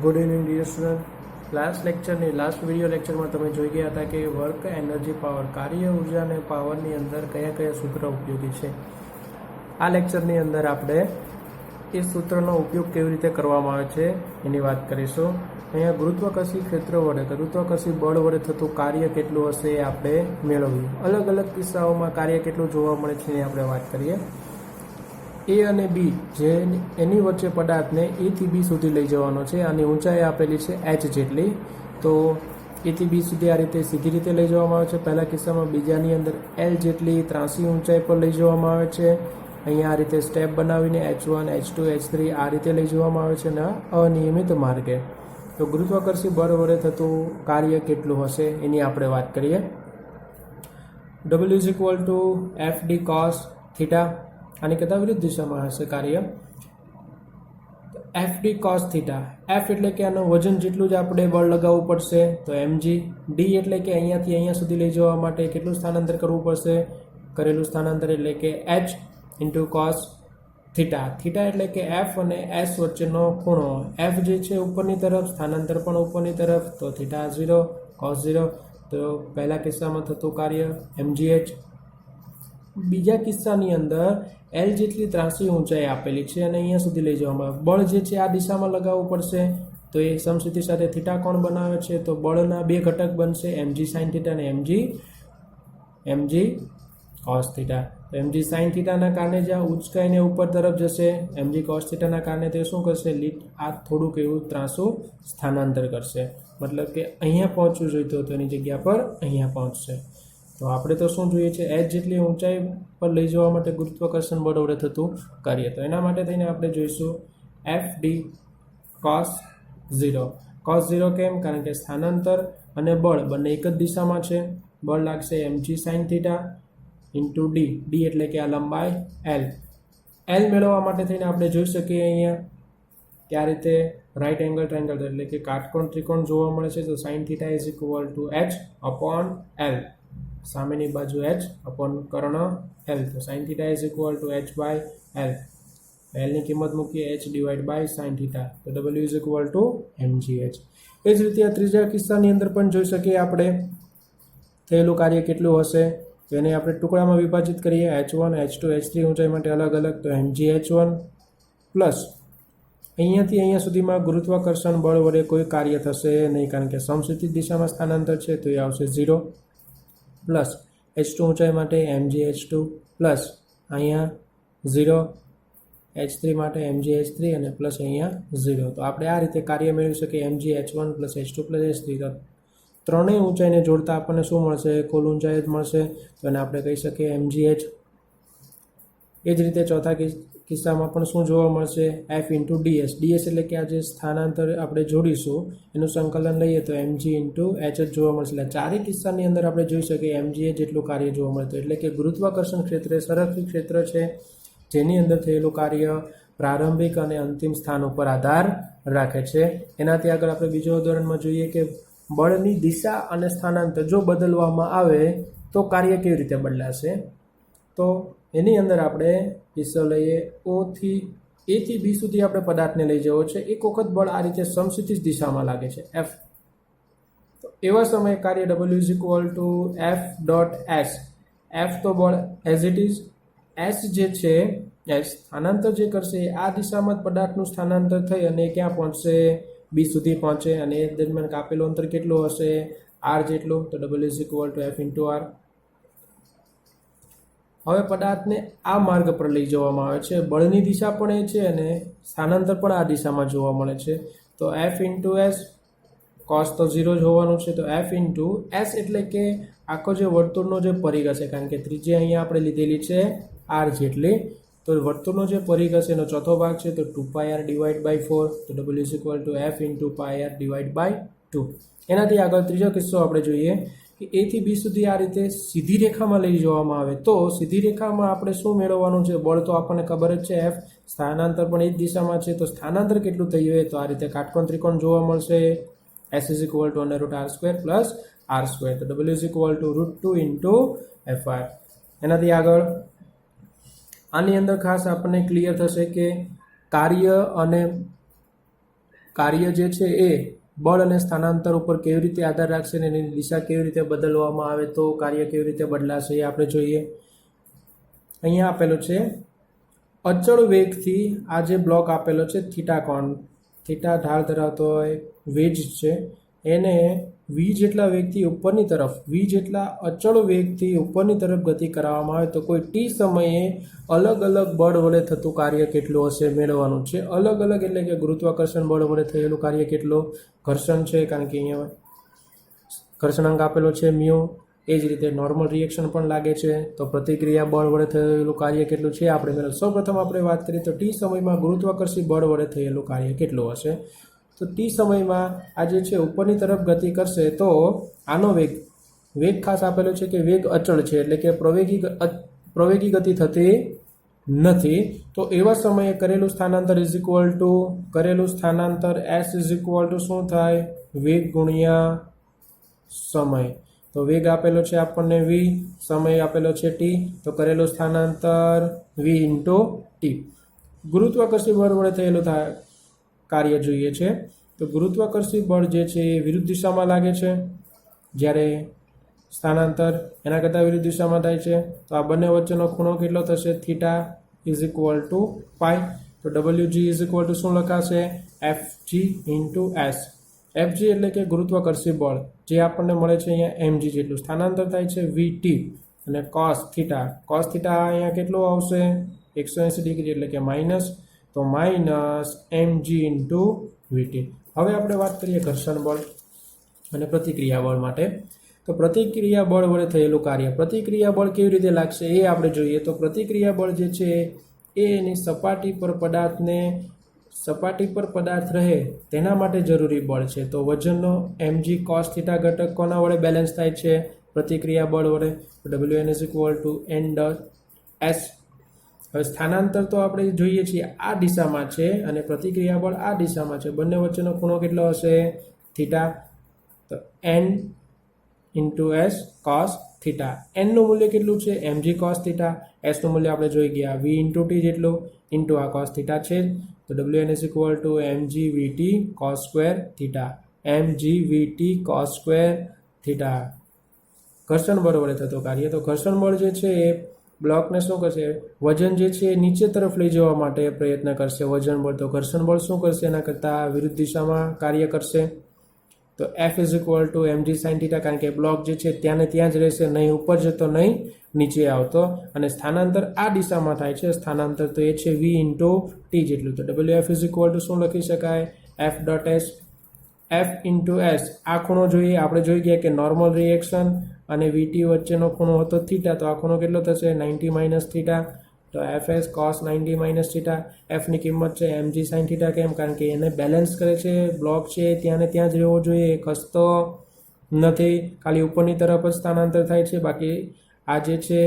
Good evening dear student. Last video લેક્ચરમાં તમે જોઈ ગયા હતા કે વર્ક એનર્જી પાવર કાર્ય ઉર્જા અને પાવરની અંદર કયા કયા સૂત્ર ઉપયોગી છે. આ લેક્ચરની અંદર આપણે એ સૂત્રનો ઉપયોગ કેવી રીતે કરવામાં આવે છે એની વાત કરીશું. અહીંયા ગુરુત્વાકર્ષી ક્ષેત્ર વડે ગુરુત્વાકર્ષી બળ વડે થતું કાર્ય કેટલું હશે એ આપણે મેળવ્યું. અલગ અલગ કિસ્સાઓમાં કાર્ય કેટલું જોવા મળે છે એની આપણે વાત કરીએ. એ અને બી જે એની વચ્ચે પદાર્થને એ થી બી સુધી લઈ જવાનો છે. આની ઊંચાઈ આપેલી છે h જેટલી. તો એ થી બી સુધી આ રીતે સીધી રીતે લઈ જવામાં આવે છે પહેલા કિસ્સામાં. બીજાની અંદર l જેટલી ત્રાસી ઊંચાઈ પર લઈ જવામાં આવે છે. અહીંયા આ રીતે સ્ટેપ બનાવીને h1 h2 h3 આ રીતે લઈ જવામાં આવે છે અને અનિયમિત માર્ગે. તો ગુરુત્વાકર્ષી બળ વડે થતું કાર્ય કેટલું હશે એની આપણે વાત કરીએ. W = FD cos θ. આની કરતાં વિરુદ્ધ દિશામાં હશે કાર્ય. FD cos θ. F એટલે કે આનું વજન જેટલું જ આપણે બળ લગાવવું પડશે તો mg. D એટલે કે અહીંયાથી અહીંયા સુધી લઈ જવા માટે કેટલું સ્થાનાંતર કરવું પડશે, કરેલું સ્થાનાંતર એટલે કે h × cos θ. θ એટલે કે F અને S વચ્ચેનો ખૂણો. F જે છે ઉપરની તરફ, સ્થાનાંતર પણ ઉપરની તરફ, તો θ 0 cos 0. તો પહેલા કિસ્સામાં થતું કાર્ય mgh. બીજા કિસ્સાની અંદર L જેટલી ત્રાસી ઊંચાઈ આપેલી છે અને અહીંયા સુધી લઈ જવામાં આવે. બળ જે છે આ દિશામાં લગાવવું પડશે તો એ સમસ્થિતિ સાથે થીટા કોણ બનાવે છે તો બળના બે ઘટક બનશે mg sin θ અને mg cos θ. તો mg sin θ ના કારણે જ્યાં ઉચકાઈને ઉપર તરફ જશે, mg cos θ ના કારણે તે શું કરશે, આ થોડુંક એવું ત્રાસું સ્થાનાંતર કરશે. મતલબ કે અહીંયા પહોંચવું જોઈતું હતું એની જગ્યા પર અહીંયા પહોંચશે. તો આપણે તો શું જોઈએ છે, h જેટલી ઊંચાઈ પર લઈ જવા માટે ગુરુત્વાકર્ષણ બળ વડે થતું કાર્ય. તો એના માટે થઈને આપણે જોઈશું FD cos 0. cos 0 કેમ? કારણ કે સ્થાનાંતર અને બળ બંને એક જ દિશામાં છે. બળ લાગશે mg sin θ × d. d એટલે કે આ લંબાઈ l. l મેળવવા માટે થઈને આપણે જોઈ શકીએ અહીંયા કે આ રીતે રાઇટ એંગલ ટ્રાયંગલ એટલે કે કાટકોણ ત્રિકોણ જોવા મળે છે. તો sin θ = h/l. સામેની બાજુ h અપોન કર્ણ l. તો sin θ = h/l. l ની કિંમત મૂકીએ h/sin θ. તો W = mgh. એ જ રીતે આ ત્રીજા કિસ્સાની અંદર પણ જોઈ શકીએ આપણે થયેલું કાર્ય કેટલું હશે. તો એને આપણે ટુકડામાં વિભાજિત કરીએ. h1 h2 h3 ઊંચાઈ માટે અલગ અલગ. તો mgh1 પ્લસ અહીંયાથી અહીંયા સુધીમાં ગુરુત્વાકર્ષણ બળ વડે કોઈ કાર્ય થશે નહીં કારણ કે સમસ્થિતિ દિશામાં સ્થાનાંતર છે તો એ આવશે 0 પ્લસ h2 ઊંચાઈ માટે mgh2 પ્લસ અહીંયા 0 h3 માટે mgh3 અને પ્લસ અહીંયા 0. તો આપણે આ રીતે કાર્ય મેળવી શકીએ mgh1 plus h2 plus h3. તો ત્રણેય ઊંચાઈને જોડતા આપણને શું મળશે, કુલ ઊંચાઈ જ મળશે. તો એને આપણે કહી શકીએ mgh. એ જ રીતે ચોથા કિસ્સામાં પણ શું જોવા મળશે, f × ds. ds એટલે કે આ જે સ્થાનાંતર આપણે જોડીશું એનું સંકલન લઈએ તો mg × h જ જોવા મળશે. એટલે ચારેય કિસ્સાની અંદર આપણે જોઈ શકીએ mg જેટલું કાર્ય જોવા મળતું. એટલે કે ગુરુત્વાકર્ષણ ક્ષેત્ર એ સંરક્ષિત ક્ષેત્ર છે જેની અંદર થયેલું કાર્ય પ્રારંભિક અને અંતિમ સ્થાન ઉપર આધાર રાખે છે. એનાથી આગળ આપણે બીજો ઉદાહરણમાં જોઈએ કે બળની દિશા અને સ્થાનાંતર જો બદલવામાં આવે તો કાર્ય કેવી રીતે બદલાશે. તો એની અંદર આપણે કિસ્સો લઈએ a થી b સુધી આપણે પદાર્થને લઈ જવો છે. એક વખત બળ આ રીતે સમક્ષિતિજ દિશામાં લાગે છે F. તો એવા સમયે કાર્ય W = F.S. F તો બળ એઝ ઇટ ઇઝ. S જે છે S સ્થાનાંતર જે કરશે આ દિશામાં જ પદાર્થનું સ્થાનાંતર થઈ અને ક્યાં પહોંચશે, B સુધી પહોંચે. અને એ દરમિયાન કાપેલું અંતર કેટલું હશે, R જેટલું. તો W = F × R. હવે પદાર્થને આ માર્ગ પર લઈ જવામાં આવે છે. બળની દિશા પણ એ છે અને સ્થાનાંતર પણ આ દિશામાં જોવા મળે છે. તો F × S. cos તો 0 જ હોવાનું છે. તો F × S એટલે કે આખો જે વર્તુળનો જે પરિઘ હશે, કારણ કે ત્રિજ્યા અહીંયા આપણે લીધેલી છે R જેટલી. તો વર્તુળનો જે પરિઘ હશે એનો ચોથો ભાગ છે તો 2πr/4. તો W = F × πr/2. એનાથી આગળ ત્રીજો કિસ્સો આપણે જોઈએ કે a થી b સુધી આ રીતે સીધી રેખામાં લઈ જવામાં આવે. તો સીધી રેખામાં આપણે શું મેળવવાનું છે, બળ તો આપણને ખબર જ છે F. સ્થાનાંતર પણ એ જ દિશામાં છે. તો સ્થાનાંતર કેટલું થયું હોય તો આ રીતે કાટકોણ ત્રિકોણ જોવા મળશે. S = √r² + r². તો W = √2 × Fr. એનાથી આગળ આની અંદર ખાસ આપણને ક્લિયર થશે કે કાર્ય અને કાર્ય જે છે એ બળ અને સ્થાનાંતર ઉપર કેવી રીતે આધાર રાખશે અને એની દિશા કેવી રીતે બદલવામાં આવે તો કાર્ય કેવી રીતે બદલાશે એ આપણે જોઈએ. અહીંયા આપેલું છે અચળ વેગથી આ જે બ્લોક આપેલો છે થીટા કોણ, થીટા ઢાળ ધરાવતો હોય વેજ છે, એને વી જેટલા વેગથી ઉપરની તરફ, વી જેટલા અચળ વેગથી ઉપરની તરફ ગતિ કરાવવામાં આવે તો કોઈ ટી સમયે અલગ અલગ બળ વડે થતું કાર્ય કેટલું હશે મેળવવાનું છે. અલગ અલગ એટલે કે ગુરુત્વાકર્ષણ બળ વડે થયેલું કાર્ય કેટલું, ઘર્ષણ છે કારણ કે અહીંયા ઘર્ષણાંક આપેલો છે મ્યુ. એ જ રીતે નોર્મલ રિએક્શન પણ લાગે છે તો પ્રતિક્રિયા બળ વડે થયેલું કાર્ય કેટલું છે આપણે મેળવ. સૌપ્રથમ આપણે વાત કરીએ તો ટી સમયમાં ગુરુત્વાકર્ષી બળ વડે થયેલું કાર્ય કેટલું હશે. તો ટી સમયમાં આ જે છે ઉપરની તરફ ગતિ કરશે તો આનો વેગ ખાસ આપેલો છે કે વેગ અચળ છે એટલે કે પ્રવેગી ગતિ થતી નથી. તો એવા સમયે કરેલું સ્થાનાંતર ઇઝ ઇક્વલ ટુ કરેલું સ્થાનાંતર એસ ઇઝ ઇક્વલ ટુ શું થાય, વેગ ગુણ્યા સમય. તો વેગ આપેલો છે આપણને વી, સમય આપેલો છે ટી, તો કરેલું સ્થાનાંતર વી ઇન્ટુ ટી. ગુરુત્વાકર્ષી બળ વડે થયેલું કાર્ય જોઈએ છે. તો ગુરુત્વાકર્ષી બળ જે છે એ વિરુદ્ધ દિશામાં લાગે છે, જ્યારે સ્થાનાંતર એના કરતાં વિરુદ્ધ દિશામાં થાય છે. તો આ બંને વચ્ચેનો ખૂણો કેટલો થશે, theta is equal to pi. તો ડબલ્યુ જી ઇઝ ઇક્વલ ટુ શું લખાશે, f g into s. F g એટલે કે ગુરુત્વાકર્ષી બળ જે આપણને મળે છે અહીંયા એમ જી જેટલું. સ્થાનાંતર થાય છે વી ટી અને કોસ થીટા અહીંયા કેટલું આવશે 180 ડિગ્રી એટલે કે માઇનસ, તો માઇનસ એમ જી ઇન્ટુ વીટી. હવે આપણે વાત કરીએ ઘર્ષણ બળ અને પ્રતિક્રિયા બળ માટે. તો પ્રતિક્રિયા બળ વડે થયેલું કાર્ય, પ્રતિક્રિયા બળ કેવી રીતે લાગશે એ આપણે જોઈએ. તો પ્રતિક્રિયા બળ જે છે એ એની સપાટી પર પદાર્થ રહે તેના માટે જરૂરી બળ છે. તો વજનનો mg cos થીટા ઘટક કોના વડે બેલેન્સ થાય છે, પ્રતિક્રિયા બળ વડે. Wn is equal two n dot s. હવે સ્થાનાંતર તો આપણે જોઈએ છીએ આ દિશામાં છે અને પ્રતિક્રિયા બળ આ દિશામાં છે. બંને વચ્ચેનો ખૂણો કેટલો હશે, થીટા. તો n into s cos theta. એનનું મૂલ્ય કેટલું છે, mg cos થીટા. એસનું મૂલ્ય આપણે જોઈ ગયા v ઇન્ટુ ટી જેટલું ઇન્ટુ આ કોસ થીટા છે. તો Wn is equal to mg vt cos square theta, mg vt cos square theta. ઘર્ષણ બળ વડે થતો કાર્ય. તો ઘર્ષણ બળ જે છે એ બ્લોકને શું કરશે, વજન જે છે એ નીચે તરફ લઈ જવા માટે પ્રયત્ન કરશે વજન બળ. તો ઘર્ષણ બળ શું કરશે, એના કરતાં વિરુદ્ધ દિશામાં કાર્ય કરશે. તો F is equal to mg sin theta, કારણ કે બ્લોક જે છે ત્યાં ને ત્યાં જ રહેશે, નહીં ઉપર જતો નહીં નીચે આવતો. અને સ્થાનાંતર આ દિશામાં થાય છે, સ્થાનાંતર તો એ છે v ઇન્ટુ ટી જેટલું. તો wf ઇઝ ઇક્વલ ટુ શું લખી શકાય, F dot S. F into S આ ખૂણો જોઈએ, આપણે જોઈ ગયા કે નોર્મલ રિએક્શન અને વીટી વચ્ચેનો ખૂણો હતો થીટા. તો આ ખૂણો કેટલો થશે, 90 માઇનસ થીટા. તો f s cos 90 minus theta. એફની કિંમત છે mg sin થીટા. કેમ, કારણ કે એને બેલેન્સ કરે છે, બ્લોક છે ત્યાં ને ત્યાં જ રહેવો જોઈએ, એ ખસતો નથી, ખાલી ઉપરની તરફ જ સ્થાનાંતર થાય છે. બાકી આ જે છે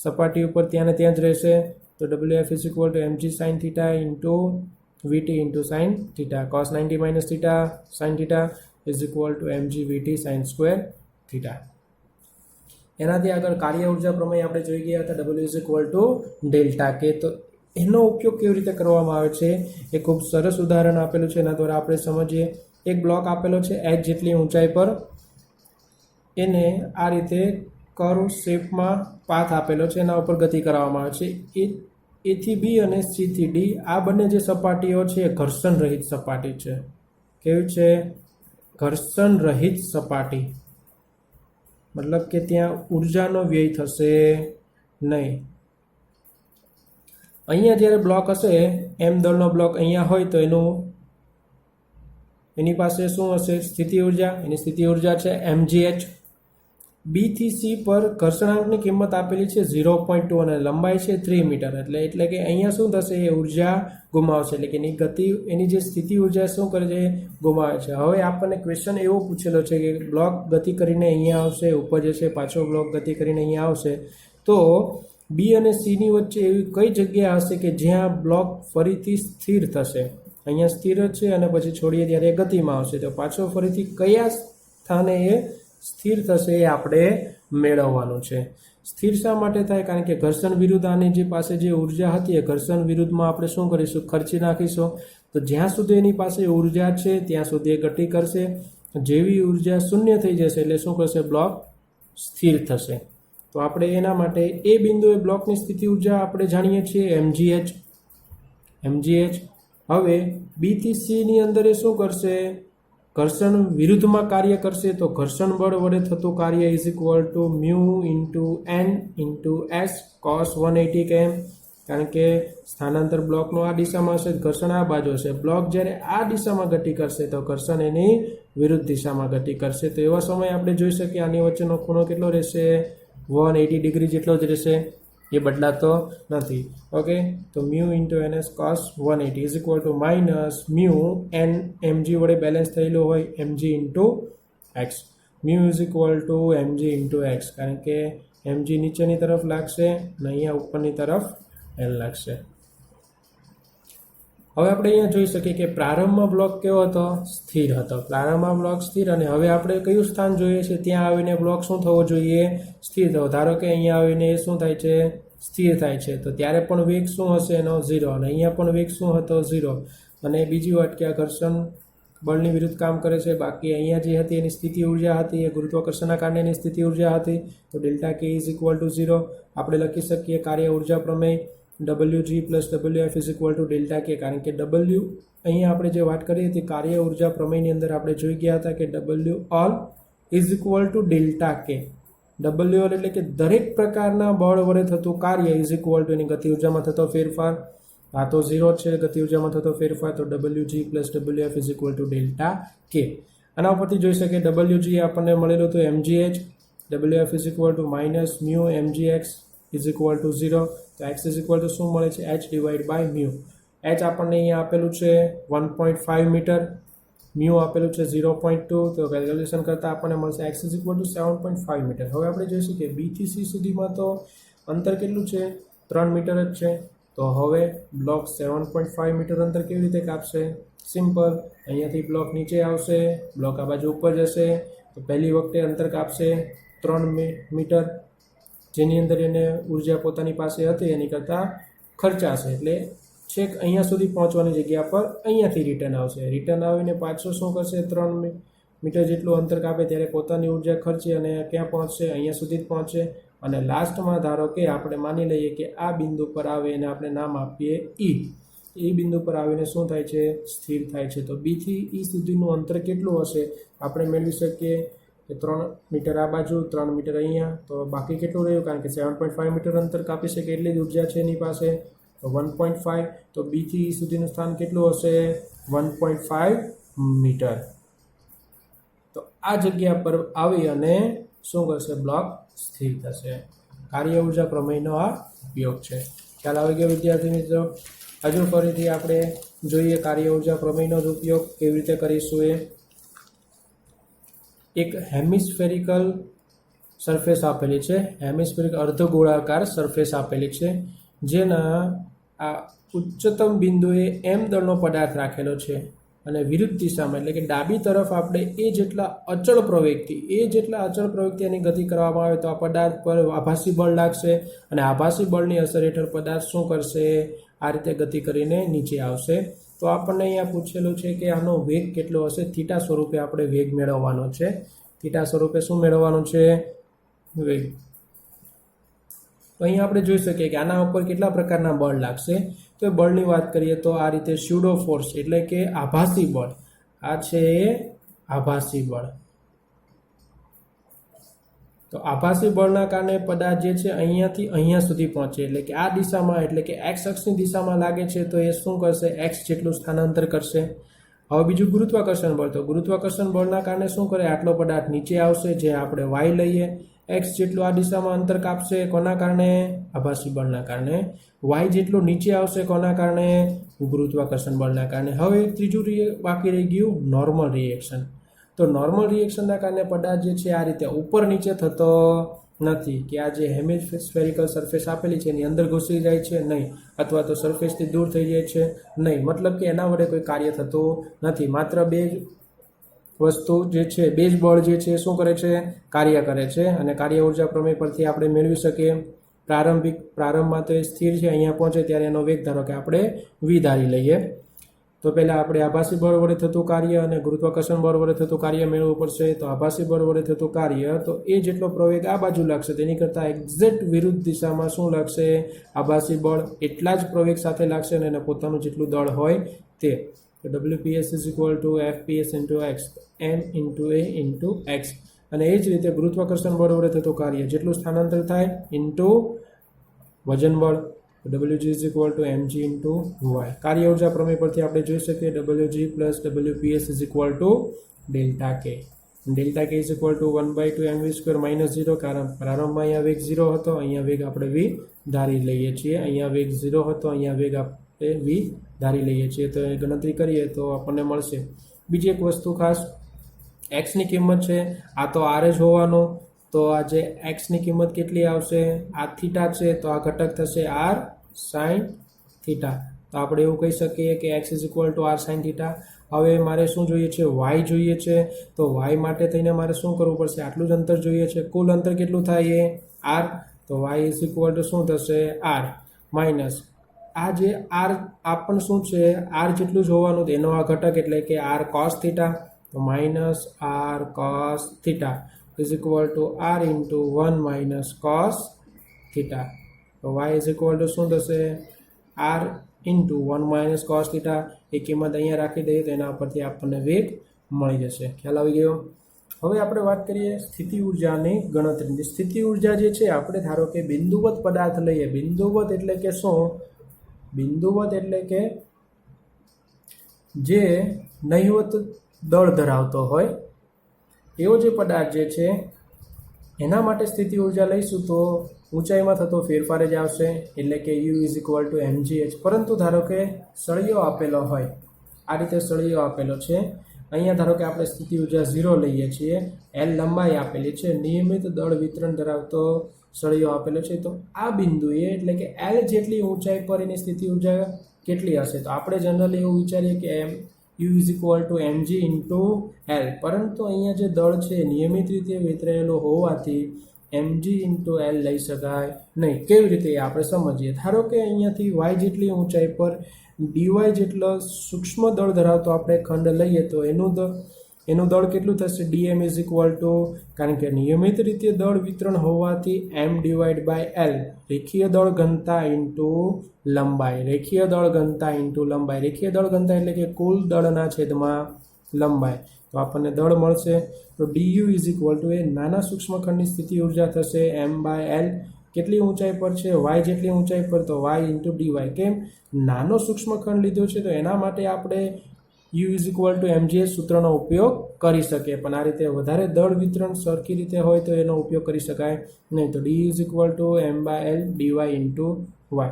સપાટી ઉપર ત્યાં ને ત્યાં જ રહેશે. તો wf is equal to mg sin theta into v t into sine theta. Cos 90 minus theta sine theta is equal to mg v t sine square theta. એનાથી આગળ કાર્ય ઉર્જા પ્રમેય આપણે જોઈ ગયા હતા, W is equal to delta કે. તો એનો ઉપયોગ કેવી રીતે કરવામાં આવે છે એ ખૂબ સરસ ઉદાહરણ આપેલું છે, એના દ્વારા આપણે સમજીએ. એક બ્લોક આપેલો છે h જેટલી ઊંચાઈ પર, એને આ રીતે કર્વ શેપમાં પાથ આપેલો છે, એના ઉપર ગતિ કરાવવામાં આવે છે. એ થી બી અને સી થી ડી આ બંને જે સપાટીઓ છે એ ઘર્ષણ રહિત સપાટી છે. કેવી છે, ઘર્ષણ રહિત સપાટી. મતલબ કે ત્યાં ઉર્જાનો વ્યય થશે નહીં. અહીંયા જ્યારે બ્લોક હશે, એમ દળનો બ્લોક અહીંયા હોય તો એની પાસે શું હશે, સ્થિતિ ઉર્જા. એની સ્થિતિ ઉર્જા છે mgh. બી થી સી પર ઘર્ષણાંકની કિંમત આપેલી છે 0.2 અને લંબાઈ છે 3 મીટર. એટલે કે અહીંયા શું થશે, એ ઉર્જા ગુમાવશે, એટલે કે એની ગતિ, એની જે સ્થિતિ ઉર્જા શું કરે છે, ગુમાવે છે. હવે આપણને ક્વેશ્ચન એવો પૂછેલો છે કે બ્લોક ગતિ કરીને અહીંયા આવશે, ઉપર જશે, પાછો બ્લોક ગતિ કરીને અહીંયા આવશે, તો બી અને સીની વચ્ચે એવી કઈ જગ્યા હશે કે જ્યાં બ્લોક ફરીથી સ્થિર થશે. અહીંયા સ્થિર જ છે અને પછી છોડીએ ત્યારે ગતિમાં આવશે, તો પાછો ફરીથી કયા સ્થાને એ સ્થિર થશે એ આપણે મેળવવાનું છે. સ્થિર શા માટે થાય, કારણ કે ઘર્ષણ વિરુદ્ધ આની જે પાસે જે ઉર્જા હતી એ ઘર્ષણ વિરુદ્ધમાં આપણે શું કરીશું, ખર્ચી નાખીશું. તો જ્યાં સુધી એની પાસે ઉર્જા છે ત્યાં સુધી એ ગતિ કરશે. જેવી ઉર્જા શૂન્ય થઈ જશે એટલે શું કરશે? બ્લોક સ્થિર થશે. તો આપણે એના માટે એ બિંદુએ બ્લોકની સ્થિતિ ઉર્જા આપણે જાણીએ છીએ mgh. હવે બી થી સી ની અંદર એ શું કરશે? ઘર્ષણ વિરુદ્ધમાં કાર્ય કરશે. તો ઘર્ષણ બળ વડે થતું કાર્ય is equal to mu into n into s cos 180 km. કારણ કે સ્થાનાંતર બ્લોકનો આ દિશામાં હશે, ઘર્ષણ આ બાજુ હશે. બ્લોક જ્યારે આ દિશામાં ગતિ કરશે તો ઘર્ષણ એની વિરુદ્ધ દિશામાં ગતિ કરશે. તો એવા સમયે આપણે જોઈ શકીએ આની વચ્ચેનો ખૂણો કેટલો રહેશે? 180 ડિગ્રી જેટલો જ રહેશે, એ બદલાતો નથી. ઓકે, તો mu into n s cos 180 is equal to minus mu n mg વડે બેલેન્સ થયેલું હોય mg into x. Mu is equal to mg into x, કારણ કે એમજી નીચેની તરફ લાગશે અને અહીંયા ઉપરની તરફ એલ લાગશે. હવે આપણે અહીંયા જોઈ શકીએ કે પ્રારંભમાં બ્લોક કેવો હતો? સ્થિર હતો. પ્રારંભમાં બ્લોક સ્થિર, અને હવે આપણે કયું સ્થાન જોઈએ છે? ત્યાં આવીને બ્લોક શું થવો જોઈએ? સ્થિર થવો. ધારો કે અહીંયા આવીને એ શું થાય છે? સ્થિર થાય છે. તો ત્યારે પણ વેગ શું હશે એનો? 0. અને અહીંયા પણ વેગ શું હતો? 0. અને બીજી વાત કે આ ઘર્ષણ બળની વિરુદ્ધ કામ કરે છે. બાકી અહીંયા જે હતી એની સ્થિતિ ઉર્જા હતી એ ગુરુત્વાકર્ષણના કારણે એની સ્થિતિ ઉર્જા હતી. તો delta k is equal to 0. આપણે લખી શકીએ કાર્ય ઉર્જા પ્રમેય WG plus WF is equal to delta કે. કારણ કે W અહીંયા આપણે જે વાત કરી હતી કાર્ય ઉર્જા પ્રમેયની અંદર આપણે જોઈ ગયા હતા કે W all is equal to delta કે. W ઓલ એટલે કે દરેક પ્રકારના બળ વડે થતું કાર્ય ઇઝ ઇક્વલ ટુ એની ગતિ ઉર્જામાં થતો ફેરફાર. આ તો 0 છે ગતિ ઉર્જામાં થતો ફેરફાર. તો WG plus WF is equal to delta કે. આના ઉપરથી જોઈ શકીએ WG આપણને મળેલું હતું mgh, WF is equal to minus mu mgx is equal to 0. તો x ઇઝ ઇક્વલ ટુ શું મળે છે? h divide by mu. h આપણને અહીંયા આપેલું છે 1.5 મીટર, મ્યુ આપેલું છે 0.2. તો કેલ્ક્યુલેશન કરતાં આપણને મળશે x is equal to 7.5 metre. હવે આપણે જોઈશું કે બી થી સી સુધીમાં તો અંતર કેટલું છે? 3 મીટર જ છે. તો હવે બ્લોક 7.5 મીટર અંતર કેવી રીતે કાપશે? સિમ્પલ, અહીંયાથી બ્લોક નીચે આવશે, બ્લોક આ બાજુ ઉપર જશે. તો પહેલી વખતે અંતર કાપશે 3 મીટર, જેની અંદર એને ઉર્જા પોતાની પાસે હતી એની કરતાં ખર્ચાશે. એટલે છેક અહીંયા સુધી પહોંચવાની જગ્યા પર અહીંયાથી રિટર્ન આવશે. રિટર્ન આવીને પાછો શું કરશે? 3 મીટર જેટલું અંતર કાપે ત્યારે પોતાની ઉર્જા ખર્ચે અને ક્યાં પહોંચશે? અહીંયા સુધી જ પહોંચે. અને લાસ્ટમાં ધારો કે આપણે માની લઈએ કે આ બિંદુ પર આવે એને આપણે નામ આપીએ ઈ. એ બિંદુ પર આવીને શું થાય છે? સ્થિર થાય છે. તો બી થી ઈ સુધીનું અંતર કેટલું હશે? આપણે મેળવી શકીએ કે 3 મીટર આ બાજુ, 3 મીટર અહીંયા. તો બાકી કેટલું રહ્યું? કારણ કે 7.5 મીટર અંતર કાપી શકે એટલી જ ઉર્જા છે એની પાસે. તો 1.5. તો બી થી ઈ સુધીનું સ્થાન કેટલું હશે? 1.5 મીટર. તો આ જગ્યા પર આવી અને શું કરશે? બ્લોક સ્થિર થશે. કાર્ય ઉર્જા પ્રમેયનો આ ઉપયોગ છે. ખ્યાલ આવી ગયો વિદ્યાર્થી મિત્રો? હજુ ફરીથી આપણે જોઈએ કાર્ય ઉર્જા પ્રમેયનો જ ઉપયોગ કેવી રીતે કરીશું. એક હેમિસ્ફેરિકલ સરફેસ આપેલી છે, હેમિસ્ફેરિક અર્ધગોળાકાર સરફેસ આપેલી છે, જેના આ ઉચ્ચતમ બિંદુએ m દળનો પદાર્થ રાખેલો છે અને વિરુદ્ધ દિશામાં એટલે કે ડાબી તરફ આપણે એ જેટલા અચળ પ્રવૃત્તિ એની ગતિ કરવામાં આવે તો આ પદાર્થ પર આભાસી બળ લાગશે અને આભાસી બળની અસર હેઠળ પદાર્થ શું કરશે? આ રીતે ગતિ કરીને નીચે આવશે. તો આપણને અહીંયા પૂછેલું છે કે આનો વેગ કેટલો હશે? થીટા સ્વરૂપે આપણે વેગ મેળવવાનો છે. થીટા સ્વરૂપે શું મેળવવાનું છે? વેગ. તો અહીંયા આપણે જોઈ શકીએ કે આના ઉપર કેટલા પ્રકારના બળ લાગશે. તો એ બળની વાત કરીએ તો આ રીતે સ્યુડો ફોર્સ એટલે કે આભાસી બળ. આ છે આભાસી બળ. તો આભાસી બળના કારણે પદાર્થ જે છે અહીંયાથી અહીંયા સુધી પહોંચે એટલે કે આ દિશામાં એટલે કે એક્સ અક્ષની દિશામાં લાગે છે તો એ શું કરશે? એક્સ જેટલું સ્થાનાંતર કરશે. હવે બીજું ગુરુત્વાકર્ષણ બળ. તો ગુરુત્વાકર્ષણ બળના કારણે શું કરે? આટલો પદાર્થ નીચે આવશે, જે આપણે વાય લઈએ. એક્સ જેટલું આ દિશામાં અંતર કાપશે. કોના કારણે? આભાસી બળના કારણે. વાય જેટલું નીચે આવશે. કોના કારણે? ગુરુત્વાકર્ષણ બળના કારણે. હવે ત્રીજું બાકી રહી ગયું નોર્મલ રિએક્શન. તો નોર્મલ રિએક્શનના કારણે પદાર્થ જે છે આ રીતે ઉપર નીચે થતો નથી કે આ જે હેમિસ્ફેરિકલ સરફેસ આપેલી છે એની અંદર ઘૂસી જાય છે નહીં, અથવા તો સરફેસથી દૂર થઈ જાય છે નહીં. મતલબ કે એના વડે કોઈ કાર્ય થતું નથી. માત્ર બે જ વસ્તુ જે છે, બે જ બળ જે છે શું કરે છે? કાર્ય કરે છે. અને કાર્ય ઉર્જા પ્રમેય પરથી આપણે મેળવી શકીએ પ્રારંભમાં તો એ સ્થિર છે, અહીંયા પહોંચે ત્યારે એનો વેગ ધારો કે આપણે v ધારી લઈએ. તો પહેલાં આપણે આભાસી બળ વડે થતું કાર્ય અને ગુરુત્વાકર્ષણ બળ વડે થતું કાર્ય મેળવવું પડશે. તો આભાસી બળ વડે થતું કાર્ય તો એ જેટલો પ્રવેગ આ બાજુ લાગશે તેની કરતાં એક્ઝેક્ટ વિરુદ્ધ દિશામાં શું લાગશે? આભાસી બળ એટલા જ પ્રવેગ સાથે લાગશે અને એને પોતાનું જેટલું દળ હોય તે. તો WPS is equal two FPS into x, M into A into x. અને એ જ રીતે ગુરુત્વાકર્ષણ બળ વડે થતું કાર્ય જેટલું સ્થાનાંતર થાય ઇન્ટુ વજન બળ, WG is equal to mg into y. કાર્ય ઉર્જા પ્રમેય પરથી આપણે જોઈ શકીએ WG plus WPS is equal to delta k. Delta k is equal to 1/2 mv² minus 0, કારણ પ્રારંભમાં અહીંયા વેગ 0 હતો, અહીંયા વેગ આપણે v ધારી લઈએ છીએ. અહીંયા વેગ 0 હતો, અહીંયા વેગ આપણે v ધારી લઈએ છીએ. તો એ ગણતરી કરીએ તો આપણને મળશે. બીજી એક વસ્તુ ખાસ, એક્સની કિંમત છે, આ તો આર જ હોવાનો. તો આ જે એક્સની કિંમત કેટલી આવશે? આ થીટા છે તો આ ઘટક થશે આર સાઇન થીટા. તો આપણે એવું કહી શકીએ કે x is equal to r sine theta. હવે મારે શું જોઈએ છે? વાય જોઈએ છે. તો વાય માટે થઈને મારે શું કરવું પડશે? આટલું જ અંતર જોઈએ છે. કુલ અંતર કેટલું થાય? એ આર. તો વાય ઇઝ ઇક્વલ ટુ શું થશે? આર માઇનસ આ જે આર આપણને શું છે? આર જેટલું જ હોવાનું, એનો આ ઘટક એટલે કે આર કોસ થીટા. તો minus r cos theta is equal to r into 1 minus cos theta. તો વાય ઇઝ ઇક્વલ ટુ શું થશે? R into 1 minus cos theta. એ કિંમત અહીંયા રાખી દઈએ તો એના પરથી આપણને વેગ મળી જશે. ખ્યાલ આવી ગયો? હવે આપણે વાત કરીએ સ્થિતિ ઉર્જાની ગણતરીની. સ્થિતિ ઉર્જા જે છે, આપણે ધારો કે બિંદુવત પદાર્થ લઈએ. બિંદુવત એટલે કે શું? બિંદુવત એટલે કે જે નહિવત દળ ધરાવતો હોય એવો જે પદાર્થ જે છે એના માટે સ્થિતિ ઉર્જા લઈશું તો ઊંચાઈમાં થતો ફેરફાર જ આવશે, એટલે કે U is equal two mgh. પરંતુ ધારો કે સળિયો આપેલો હોય, આ રીતે સળિયો આપેલો છે. અહીંયા ધારો કે આપણે સ્થિતિ ઉર્જા 0 લઈએ છીએ, L લંબાઈ આપેલી છે, નિયમિત દળ વિતરણ ધરાવતો સળિયો આપેલો છે. તો આ બિંદુએ એટલે કે L જેટલી ઊંચાઈ પર એની સ્થિતિ ઉર્જા કેટલી હશે? તો આપણે જનરલી એવું વિચારીએ કે U is equal to mg into L. પરંતુ અહીંયા જે દળ છે નિયમિત રીતે વિતરાયેલો હોવાથી mg ઇન્ટુ L લઈ શકાય નહીં. કેવી રીતે આપણે સમજીએ. ધારો કે અહીંયાથી y જેટલી ઊંચાઈ પર dy જેટલો સૂક્ષ્મ દળ ધરાવતો આપણે ખંડ લઈએ તો એનું દળ કેટલું થશે? dm ઇઝ ઇક્વલ ટુ, કારણ કે નિયમિત રીતે દળ વિતરણ હોવાથી m ડિવાઈડ બાય L, રેખીય દળ ઘનતા ઇન્ટુ લંબાઈ. રેખીય દળ ઘનતા ઇન્ટુ લંબાઈ. રેખીય દળ ઘનતા એટલે કે કુલ દળના છેદમાં લંબાઈ. તો આપણને દળ મળશે. તો du ઇઝ ઇક્વલ ટુ એ નાના સૂક્ષ્મ ખંડની સ્થિતિ ઉર્જા થશે m બાય L. કેટલી ઊંચાઈ પર છે? y જેટલી ઊંચાઈ પર, તો y ઇન્ટુ dy. કેમ? નાનો સૂક્ષ્મ ખંડ લીધો છે તો એના માટે આપણે U is equal two mgh સૂત્રનો ઉપયોગ કરી શકીએ. પણ આ રીતે વધારે દળ વિતરણ સરખી રીતે હોય તો એનો ઉપયોગ કરી શકાય નહીં. તો d is equal to m by L dy into y.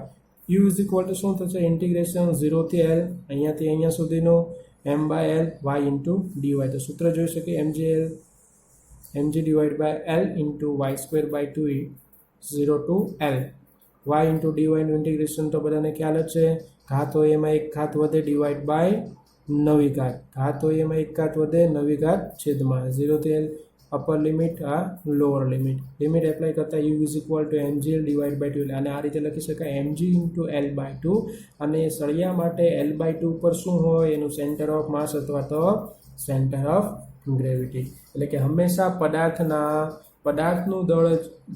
U is equal to શું થશે? ઇન્ટિગ્રેશન 0 થી L, અહીંયાથી અહીંયા સુધીનું m by L y into dy. તો સૂત્ર જોઈ શકીએ mg divide by L into y square by 2 0 to L. y into ડીવાયનું ઇન્ટિગ્રેશન તો બધાને ખ્યાલ જ છે. ઘાત હોય એમાં એક ઘાત વધે ડિવાઈડ બાય નવી ઘાત. ઘાત હોય એમાં એક ઘાત વધે, નવી ઘાત છેદમાં 0 થી L. અપર લિમિટ, આ લોઅર લિમિટ. લિમિટ એપ્લાય કરતાં u is equal to mgl divide by 2. અને આ રીતે લખી શકાય mg ઇન્ટુ L બાય 2. અને સળિયા માટે L બાય 2 પર શું હોય? એનું સેન્ટર ઓફ માસ અથવા તો સેન્ટર ઓફ ગ્રેવિટી. એટલે કે હંમેશા પદાર્થનું દળ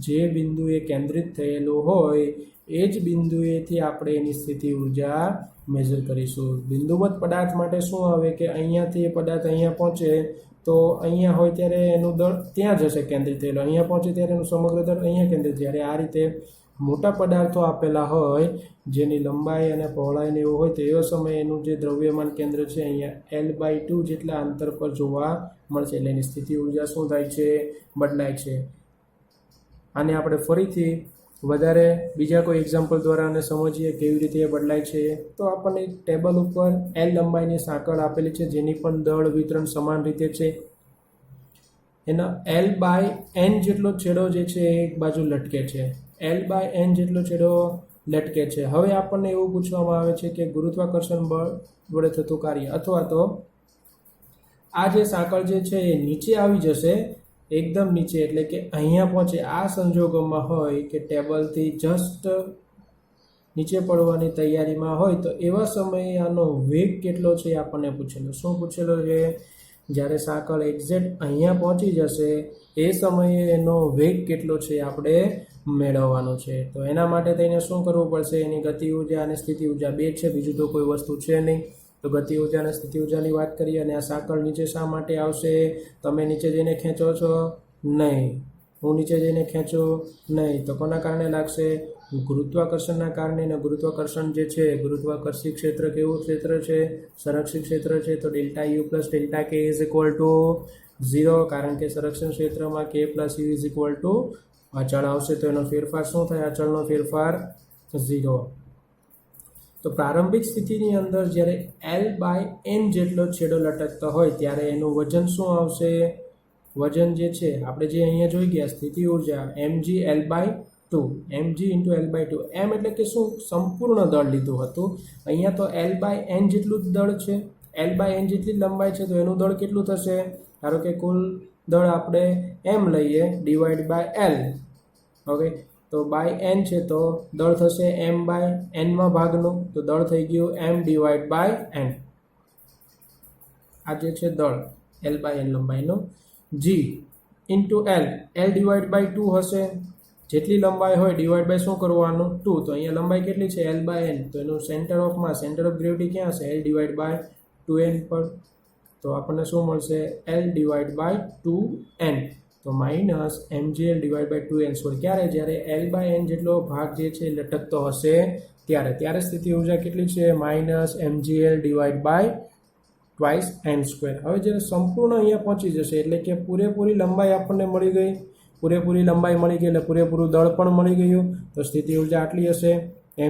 જે બિંદુએ કેન્દ્રિત થયેલું હોય એ જ બિંદુએથી આપણે એની સ્થિતિ ઉર્જા મેજર કરીશું. બિંદુવત પદાર્થ માટે શું આવે કે અહીંયાથી એ પદાર્થ અહીંયા પહોંચે તો અહીંયા હોય ત્યારે એનું દળ ત્યાં જશે કેન્દ્રિત થયેલું, અહીંયા પહોંચે ત્યારે એનું સમગ્ર દળ અહીંયા કેન્દ્રિત. જ્યારે આ રીતે મોટા પદાર્થો આપેલા હોય જેની લંબાઈ અને પહોળાઈ ને એવું હોય તો એવો સમયે એનું જે દ્રવ્યમાન કેન્દ્ર છે અહીંયા L બાય 2 જેટલા અંતર પર જોવા મળશે. એટલે એની સ્થિતિ ઉર્જા શું થાય છે? બદલાય છે. આને આપણે ફરીથી વધારે બીજા કોઈ એક્ઝામ્પલ દ્વારા અને સમજીએ કેવી રીતે એ બદલાય છે. તો આપણને ટેબલ ઉપર L લંબાઈની સાંકળ આપેલી છે જેની પણ દળ વિતરણ સમાન રીતે છે. એના L બાય n જેટલો છેડો જે છે એ એક બાજુ લટકે છે. L બાય n જેટલો છેડો લટકે છે. હવે આપણને એવું પૂછવામાં આવે છે કે ગુરુત્વાકર્ષણ બળ વડે થતું કાર્ય, અથવા તો આ જે સાંકળ જે છે એ નીચે આવી જશે, એકદમ નીચે, એટલે કે અહીંયા પહોંચે. આ સંજોગોમાં હોય કે ટેબલથી જસ્ટ નીચે પડવાની તૈયારીમાં હોય તો એવા સમયે આનો વેગ કેટલો છે એ આપણને પૂછેલો. શું પૂછેલો છે? જ્યારે સાંકળ એક્ઝેક્ટ અહીંયા પહોંચી જશે એ સમયે એનો વેગ કેટલો છે આપણે મેળવવાનો છે. તો એના માટે થઈને શું કરવું પડશે? એની ગતિ ઉર્જા અને સ્થિતિ ઉર્જા બે છે, બીજું તો કોઈ વસ્તુ છે નહીં. તો ગતિ ઉર્જા અને સ્થિતિ ઉર્જાની વાત કરીએ. અને આ સાંકળ નીચે શા માટે આવશે? તમે નીચે જઈને ખેંચો છો? નહીં. હું નીચે જઈને ખેંચું? નહીં. તો કોના કારણે લાગશે? ગુરુત્વાકર્ષણના કારણે. ને ગુરુત્વાકર્ષણ જે છે, ગુરુત્વાકર્ષી ક્ષેત્ર કેવું ક્ષેત્ર છે? સંરક્ષિત ક્ષેત્ર છે. તો delta u plus delta k is equal to 0, કારણ કે સંરક્ષણ ક્ષેત્રમાં કે plus you is equal two અચળ આવશે. તો એનો ફેરફાર શું થાય? અચળનો ફેરફાર 0. તો પ્રારંભિક સ્થિતિની અંદર જ્યારે L/n જેટલો છેડો લટકતો હોય ત્યારે એનું વજન શું આવશે? વજન જે છે આપણે જે અહીંયા જોઈ ગયા સ્થિતિ ઉર્જા mg L/2, mg into L/2. m એટલે કે શું? સંપૂર્ણ દળ લીધું હતું. અહીંયા તો L/n જેટલું જ દળ છે, L/n જેટલી લંબાઈ છે. તો એનું દળ કેટલું થશે? ધારો કે કુલ દળ આપણે m લઈએ ડિવાઈડ બાય L. ઓકે, તો બાય n છે તો દળ થશે m/n માં ભાગનું. તો દળ થઈ ગયું m ડિવાઈડ બાય n. આ જે છે દળ L/n લંબાઈનું. g into L, L divide by 2 હશે. જેટલી લંબાઈ હોય ડિવાઈડ બાય શું કરવાનું? 2. તો અહીંયા લંબાઈ કેટલી છે? L/n. તો એનું centre of mass, centre of gravity ક્યાં હશે? L ડિવાઈડ બાય 2n પર. તો આપણને શું મળશે? L divide by 2n. તો minus mgl divide by 2n square. ક્યારે? જ્યારે L/n જેટલો ભાગ જે છે લટકતો હશે ત્યારે સ્થિતિ ઉર્જા કેટલી છે? Minus mgl divide by twice n square. હવે જ્યારે સંપૂર્ણ અહીંયા પહોંચી જશે એટલે કે પૂરેપૂરી લંબાઈ આપણને મળી ગઈ. પૂરેપૂરી લંબાઈ મળી ગઈ એટલે પૂરેપૂરું દળ પણ મળી ગયું. તો સ્થિતિ ઉર્જા આટલી હશે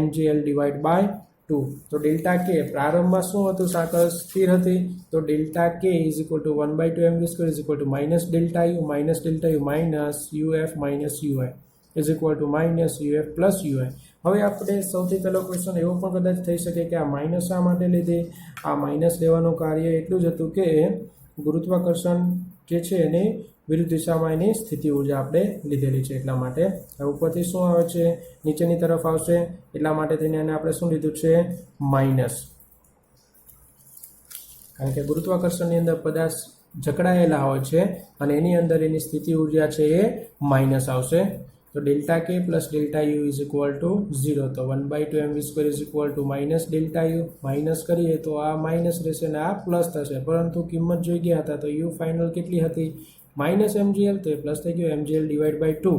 mgl ડિવાઈડ બાય 2. તો ડેલ્ટા કે પ્રારંભમાં શું હતું? સાંકળ સ્થિર હતી. તો delta k is equal to 1/2 mv square is equal to minus delta you minus uf minus ui is equal to minus uf plus ui. હવે આપણે સૌથી પહેલો ક્વેશ્ચન એવો પણ કદાચ થઈ શકે કે આ માઇનસ શા માટે લીધી? આ માઇનસ લેવાનું કાર્ય એટલું જ હતું કે ગુરુત્વાકર્ષણ જે છે એની વિરુદ્ધ દિશામાં એની સ્થિતિ ઉર્જા આપણે લીધેલી છે એટલા માટે. હવે ઉપરથી શું આવે છે? નીચેની તરફ આવશે એટલા માટે થઈને એને આપણે શું લીધું છે? માઇનસ. કારણ કે ગુરુત્વાકર્ષણની અંદર પદાર્થ જકડાયેલા હોય છે અને એની અંદર એની સ્થિતિ ઉર્જા છે એ માઇનસ આવશે. તો ડેલ્ટા કે plus delta you is equal to 0. તો 1/2 mv square is equal to minus delta you. Minus કરીએ તો આ માઇનસ રહેશે અને આ પ્લસ થશે, પરંતુ કિંમત જોઈ ગયા હતા તો યુ ફાઇનલ કેટલી હતી? Minus mgl. તો એ પ્લસ થઈ ગયું mgl divide by 2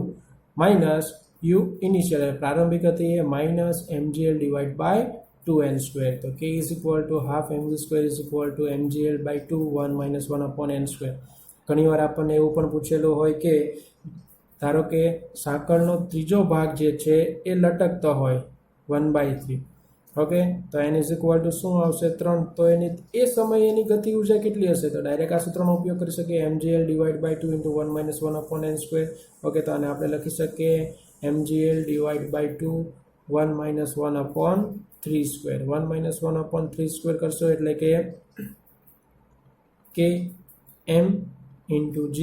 minus u initial પ્રારંભિક હતી એ minus mgl divide by 2n square. તો k is equal to half mv square is equal to mgl by 2 1 minus 1 upon n square. ઘણીવાર આપણને એવું પણ પૂછેલું હોય કે ધારો કે સાંકળનો ત્રીજો ભાગ જે છે એ લટકતો હોય 1/3. ઓકે, તો n ઇઝ ઇક્વલ ટુ શું આવશે? 3. તો એની એ સમયે એની ગતિ ઉર્જા કેટલી હશે? તો ડાયરેક્ટ આ સૂત્રનો ઉપયોગ કરી શકીએ mgl divide by 2 into 1 minus 1 upon n square. Okay, તો આને આપણે લખી શકીએ mgl divide by 2 1 minus 1 upon 3 square. 1 minus 1 upon 3 square કરશો એટલે કે m into g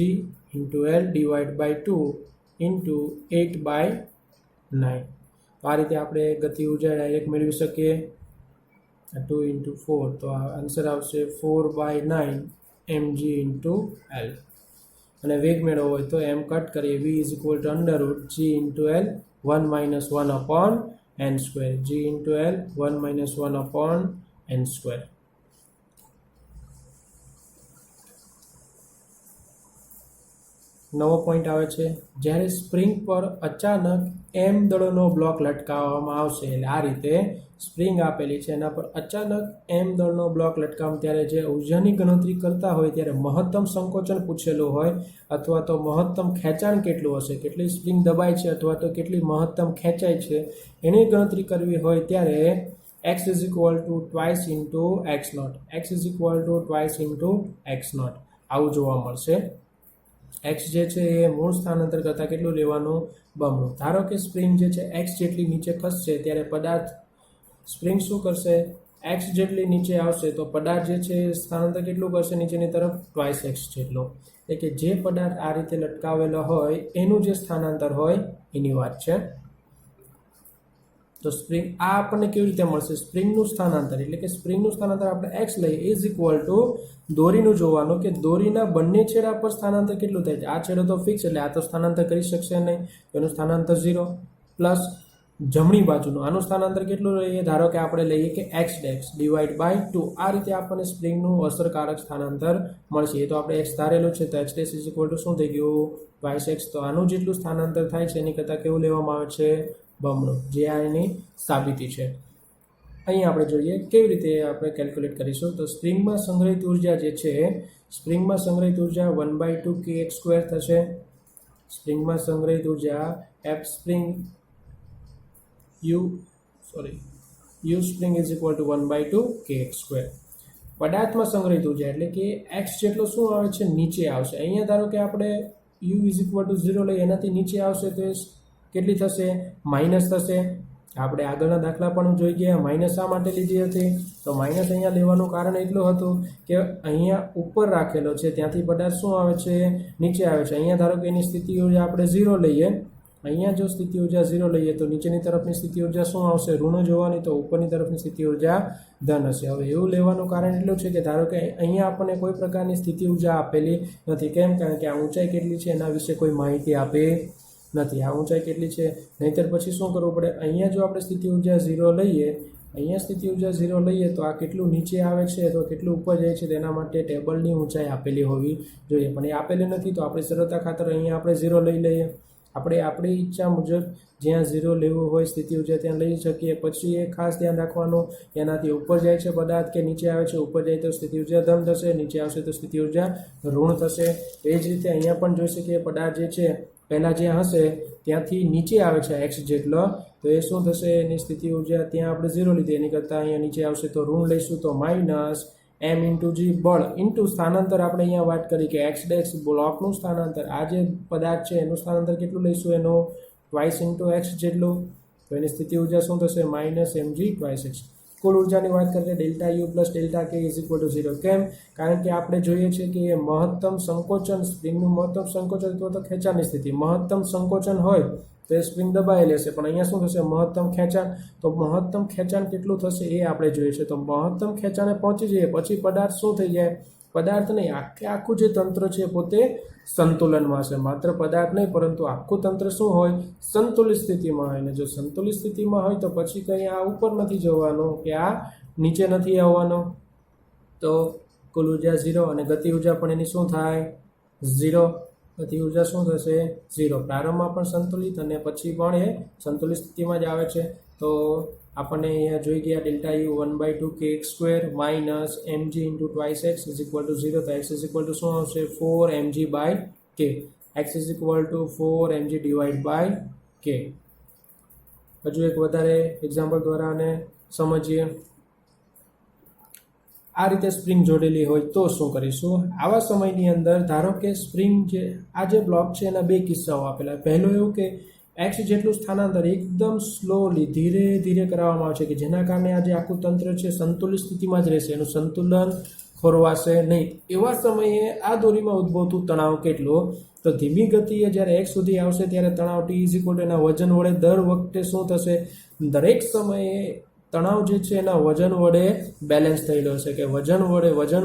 into l divide by 2 into 8/9. તો આ રીતે આપણે ગતિ ઉર્જા ડાયરેક્ટ મેળવી શકીએ. 2 ઇન્ટુ 4 તો આ આન્સર આવશે 4/9 mg ઇન્ટુ l. અને વેગ મેળવવો હોય તો m કટ કરીએ v is equal two under route g into l 1 minus 1 upon n square. g into l 1 minus 1 upon n square. નવો પોઈન્ટ આવે છે, જ્યારે સ્પ્રિંગ પર અચાનક m દળોનો બ્લોક લટકાવવામાં આવશે. એટલે આ રીતે સ્પ્રિંગ આપેલી છે, એના પર અચાનક m દળનો બ્લોક લટકાવવામાં ત્યારે જે ઉર્જાની ગણતરી કરતા હોય ત્યારે મહત્તમ સંકોચન પૂછેલું હોય અથવા તો મહત્તમ ખેંચાણ કેટલું હશે, કેટલી સ્પ્રિંગ દબાય છે અથવા તો કેટલી મહત્તમ ખેંચાય છે એની ગણતરી કરવી હોય ત્યારે x is equal to twice into x nought. x is equal to twice into x nought આવું જોવા મળશે. x જે છે એ મૂળ સ્થાનાંતર કરતાં કેટલું લેવાનું? બમણું. ધારો કે સ્પ્રિંગ જે છે x જેટલી નીચે ખસશે ત્યારે પદાર્થ સ્પ્રિંગ શું કરશે? x જેટલી નીચે આવશે તો પદાર્થ જે છે સ્થાનાંતર કેટલું કરશે નીચેની તરફ? ટ્વાઇસ x જેટલો. એટલે કે જે પદાર્થ આ રીતે લટકાવેલો હોય એનું જે સ્થાનાંતર હોય એની વાત છે. તો સ્પ્રિંગ આ આપણને કેવી રીતે મળશે? સ્પ્રિંગનું સ્થાનાંતર એટલે કે સ્પ્રિંગનું સ્થાનાંતર આપણે એક્સ લઈએ ઇઝ ઇક્વલ ટુ દોરીનું જોવાનું કે દોરીના બંને છેડા પર સ્થાનાંતર કેટલું થાય છે. આ છેડો તો ફિક્સ એટલે આ તો સ્થાનાંતર કરી શકશે નહીં, એનું સ્થાનાંતર 0 પ્લસ જમણી બાજુનું આનું સ્થાનાંતર કેટલું લઈએ? ધારો કે આપણે લઈએ કે એક્સ ડેક્સ ડિવાઈડ બાય 2. આ રીતે આપણને સ્પ્રિંગનું અસરકારક સ્થાનાંતર મળશે. એ તો આપણે એક્સ ધારેલું છે તો એક્સ ડેક્સ ઇઝ ઇક્વલ ટુ શું થઈ ગયું? Y x. તો આનું જેટલું સ્થાનાંતર થાય છે એની કરતાં કેવું લેવામાં આવે છે? બમણું, જે આ એની સાબિતી છે. અહીં આપણે જોઈએ કેવી રીતે આપણે કેલ્ક્યુલેટ કરીશું. તો સ્પ્રિંગમાં સંગ્રહિત ઉર્જા જે છે, સ્પ્રિંગમાં સંગ્રહિત ઉર્જા 1/2 kx² થશે. સ્પ્રિંગમાં સંગ્રહિત ઉર્જા F spring you spring is equal to 1/2 kx². પદાર્થમાં સંગ્રહિત ઉર્જા એટલે કે એક્સ જેટલો શું આવે છે? નીચે આવશે. અહીંયા ધારો કે આપણે યુ ઇઝ ઇક્વલ ટુ 0 લઈએ, એનાથી નીચે આવશે તો કેટલી થશે? માઇનસ થશે. આપણે આગળના દાખલા પણ જોઈ ગયા, માઇનસ શા માટે લીધી હતી? તો માઇનસ અહીંયા લેવાનું કારણ એટલું હતું કે અહીંયા ઉપર રાખેલો છે ત્યાંથી પદાર્થ શું આવે છે? નીચે આવે છે. અહીંયા ધારો કે એની સ્થિતિ ઉર્જા આપણે 0 લઈએ, અહીંયા જો સ્થિતિ ઉર્જા 0 લઈએ તો નીચેની તરફની સ્થિતિ ઉર્જા શું આવશે? ઋણ જોવાની, તો ઉપરની તરફની સ્થિતિ ઉર્જા ધન હશે. હવે એવું લેવાનું કારણ એટલું છે કે ધારો કે અહીંયા આપણને કોઈ પ્રકારની સ્થિતિ ઉર્જા આપેલી નથી. કેમ? કારણ કે આ ઊંચાઈ કેટલી છે એના વિશે કોઈ માહિતી આપે નથી. આ ઊંચાઈ કેટલી છે, નહીંતર પછી શું કરવું પડે? અહીંયા જો આપણે સ્થિતિ ઉર્જા 0 લઈએ, અહીંયા સ્થિતિ ઉર્જા 0 લઈએ તો આ કેટલું નીચે આવે છે તો કેટલું ઉપર જાય છે તેના માટે ટેબલની ઊંચાઈ આપેલી હોવી જોઈએ. પણ એ આપેલી નથી તો આપણે સરળતા ખાતર અહીંયા આપણે 0 લઈ લઈએ. આપણે આપણી ઈચ્છા મુજબ જ્યાં 0 લેવું હોય સ્થિતિ ઉર્જા ત્યાં લઈ શકીએ. પછી એ ખાસ ધ્યાન રાખવાનું, એનાથી ઉપર જાય છે પદાર્થ કે નીચે આવે છે? ઉપર જાય તો સ્થિતિ ઉર્જા ધન થશે, નીચે આવશે તો સ્થિતિ ઉર્જા ઋણ થશે. એ જ રીતે અહીંયા પણ જોઈ શકીએ પદાર્થ જે છે પહેલાં જ્યાં હશે ત્યાંથી નીચે આવે છે એક્સ જેટલો, તો એ શું થશે? એની સ્થિતિ ઉર્જા ત્યાં આપણે 0 લીધી, એની કરતાં અહીંયા નીચે આવશે તો ઋણ લઈશું, તો માઇનસ m ઇન્ટુ જી બળ ઇન્ટુ સ્થાનાંતર. આપણે અહીંયા વાત કરી કે એક્સ ડેક્સ બ્લોકનું સ્થાનાંતર, આ જે પદાર્થ છે એનું સ્થાનાંતર કેટલું લઈશું? એનું ટ્વાઇસ ઇન્ટુ એક્સ જેટલું. તો એની સ્થિતિ ઉર્જા શું થશે? Minus mg twice x. કુલ ઉર્જાની વાત કરીએ delta u plus delta k is equal to 0. કેમ? કારણ કે આપણે જોઈએ છે કે એ મહત્તમ સંકોચન, સ્પ્રિંગનું મહત્તમ સંકોચન અથવા તો ખેંચાણની સ્થિતિ, મહત્તમ સંકોચન હોય તો એ સ્પ્રિંગ દબાઈ લેશે. પણ અહીંયા શું થશે? મહત્તમ ખેંચાણ. તો મહત્તમ ખેંચાણ કેટલું થશે એ આપણે જોઈએ છે. તો મહત્તમ ખેંચાણે પહોંચી જઈએ પછી પદાર્થ શું થઈ જાય? પદાર્થ નહીં, આખું જે તંત્ર છે પોતે સંતુલનમાં હશે. માત્ર પદાર્થ નહીં પરંતુ આખું તંત્ર શું હોય? સંતુલિત સ્થિતિમાં હોય. અને જો સંતુલિત સ્થિતિમાં હોય તો પછી કંઈ આ ઉપર નથી જવાનું કે આ નીચે નથી આવવાનો. તો કુલ ઉર્જા 0 અને ગતિ ઉર્જા પણ એની શું થાય? 0. ગતિ ઉર્જા શું થશે? 0. પ્રારંભમાં પણ સંતુલિત અને પછી પણ એ સંતુલિત સ્થિતિમાં જ આવે છે. તો આપણને અહીંયા જોઈ ગયા delta you 1/2 kx² minus mg into twice x is equal to 0. તો એક્સ ઇઝ ઇક્વલ ટુ શું આવશે? 4mg by k. X is equal to 4mg divide by k. હજુ એક વધારે એક્ઝામ્પલ દ્વારા આને સમજીએ. આ રીતે સ્પ્રિંગ જોડેલી હોય તો શું કરીશું? આવા સમયની અંદર ધારો કે સ્પ્રિંગ જે આ જે બ્લોક છે એના બે કિસ્સાઓ આપેલા. પહેલો એવું કે એક્સ જેટલું સ્થાનાંતર એકદમ સ્લોલી ધીરે ધીરે કરાવવામાં આવે છે કે જેના કારણે આ જે આખું તંત્ર છે સંતુલિત સ્થિતિમાં જ રહેશે, એનું સંતુલન ખોરવાશે નહીં. એવા સમયે આ દોરીમાં ઉદ્ભવતું તણાવ કેટલું? તો ધીમી ગતિએ જ્યારે એક્સ સુધી આવશે ત્યારે તણાવ ટી ઇઝ ઇક્વલ ટુ એના વજન વડે દર વખતે શું થશે? દરેક સમયે તણાવ જે છે એના વજન વડે બેલેન્સ થયેલો હશે કે વજન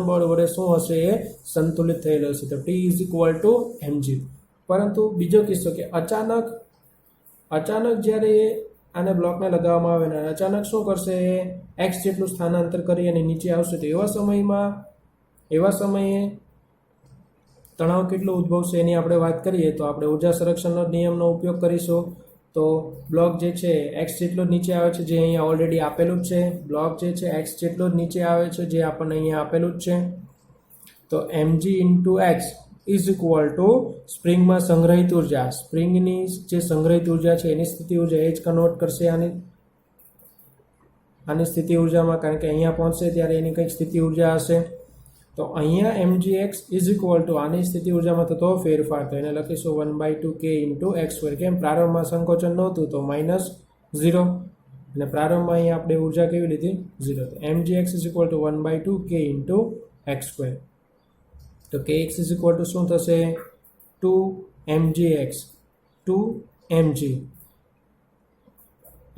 બળ વડે શું હશે? એ સંતુલિત થયેલો હશે. તો T is equal to mg. પરંતુ બીજો કિસ્સો કે અચાનક જ્યારે આને બ્લોકને લગાવવામાં આવે ને અચાનક શું કરશે? એક્સ જેટલું સ્થાનાંતર કરી અને નીચે આવશે. તો એવા સમયે તણાવ કેટલો ઉદ્ભવશે એની આપણે વાત કરીએ તો આપણે ઉર્જા સંરક્ષણનો નિયમનો ઉપયોગ કરીશું. તો બ્લોક જે છે એક્સ જેટલો જ નીચે આવે છે, જે અહીંયા ઓલરેડી આપેલું જ છે. બ્લોક જે છે એક્સ જેટલો જ નીચે આવે છે, જે આપણને અહીંયા આપેલું જ છે. તો mg into x is equal to સ્પ્રિંગમાં સંગ્રહિત ઉર્જા. સ્પ્રિંગની જે સંગ્રહિત ઉર્જા છે એની સ્થિતિ ઉર્જા એ જ કન્વર્ટ કરશે આની સ્થિતિ ઉર્જામાં, કારણ કે અહીંયા પહોંચશે ત્યારે એની કંઈક સ્થિતિ ઉર્જા હશે. તો અહીંયા mgx ઇઝ ઇક્વલ ટુ આની સ્થિતિ ઉર્જામાં થતો ફેરફાર, તો એને લખીશું 1/2 k ઇન્ટુ x². કેમ? પ્રારંભમાં સંકોચન નહોતું તો માઇનસ 0 અને પ્રારંભમાં અહીંયા આપણે ઉર્જા કેવી લીધી? 0. તો mgx is equal to 1/2 k into x². તો kx ઇઝ ઇક્વલ ટુ શું થશે? 2mgx 2mg.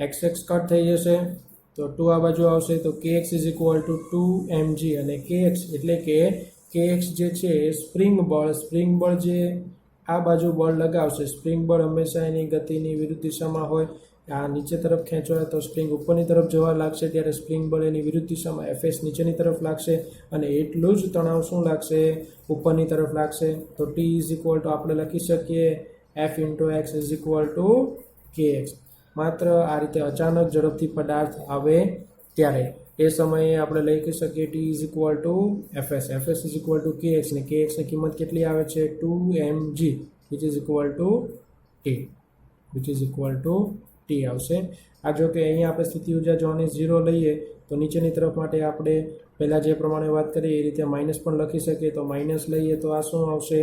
X x cut થઈ જશે તો 2 આ બાજુ આવશે તો kx is equal two 2mg અને kx એટલે કે kx જે છે એ સ્પ્રિંગ બળ જે આ બાજુ બળ લગાવશે સ્પ્રિંગ બળ હંમેશા એની ગતિની વિરુદ્ધ દિશામાં હોય આ નીચે તરફ ખેંચવાય તો સ્પ્રિંગ ઉપરની તરફ જવા લાગશે ત્યારે સ્પ્રિંગ બળ એની વિરુદ્ધ દિશામાં એફએસ નીચેની તરફ લાગશે અને એટલું જ તણાવ શું લાગશે ઉપરની તરફ લાગશે તો ટી ઇઝ ઇક્વલ ટુ આપણે લખી શકીએ F into x is equal two kx માત્ર આ રીતે અચાનક ઝડપથી પદાર્થ આવે ત્યારે એ સમયે આપણે લખી શકીએ T is equal two FS is equal two kx ને kxની કિંમત કેટલી આવે છે 2mg which is equal two T આવશે આ જો કે અહીંયા આપણે સ્થિતિ ઉર્જા જોવાની 0 લઈએ તો નીચેની તરફ માટે આપણે પહેલાં જે પ્રમાણે વાત કરીએ એ રીતે માઇનસ પણ લખી શકીએ તો માઇનસ લઈએ તો આ શું આવશે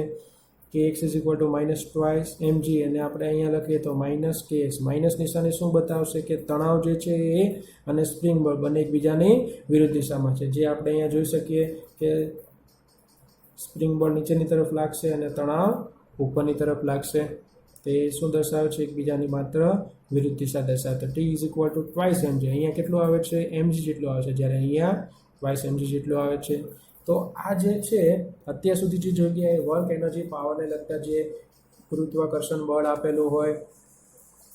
kx is equal to minus twice mg અને આપણે અહીંયા લખીએ તો માઇનસ kx માઇનસ નિશાની શું બતાવશે કે તણાવ જે છે એ અને સ્પ્રિંગ બળ બંને એકબીજાની વિરુદ્ધ દિશામાં છે જે આપણે અહીંયા જોઈ શકીએ કે સ્પ્રિંગ બળ નીચેની તરફ લાગશે અને તણાવ ઉપરની તરફ લાગશે તે શું દર્શાવે છે એકબીજાની માત્ર વિરુદ્ધ દિશા દર્શાવે તો T is equal to twice mg અહીંયા કેટલું આવે છે mg જેટલું આવે છે જ્યારે અહીંયા ટ્વાઇસ mg જેટલું આવે છે તો આ જે છે અત્યાર સુધી જે જગ્યાએ વર્ક એનર્જી પાવરને લગતા જે ગુરુત્વાકર્ષણ બળ આપેલું હોય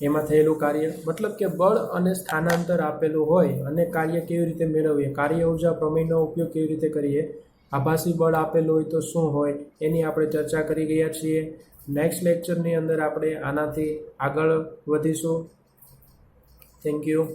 એમાં થયેલું કાર્ય મતલબ કે બળ અને સ્થાનાંતર આપેલું હોય અને કાર્ય કેવી રીતે મેળવીએ કાર્ય ઉર્જા પ્રમેયનો ઉપયોગ કેવી રીતે કરીએ આભાસી બળ આપેલું હોય તો શું હોય એની આપણે ચર્ચા કરી ગયા છીએ નેક્સ્ટ લેક્ચરની અંદર આપણે આનાથી આગળ વધીશું થેન્ક યુ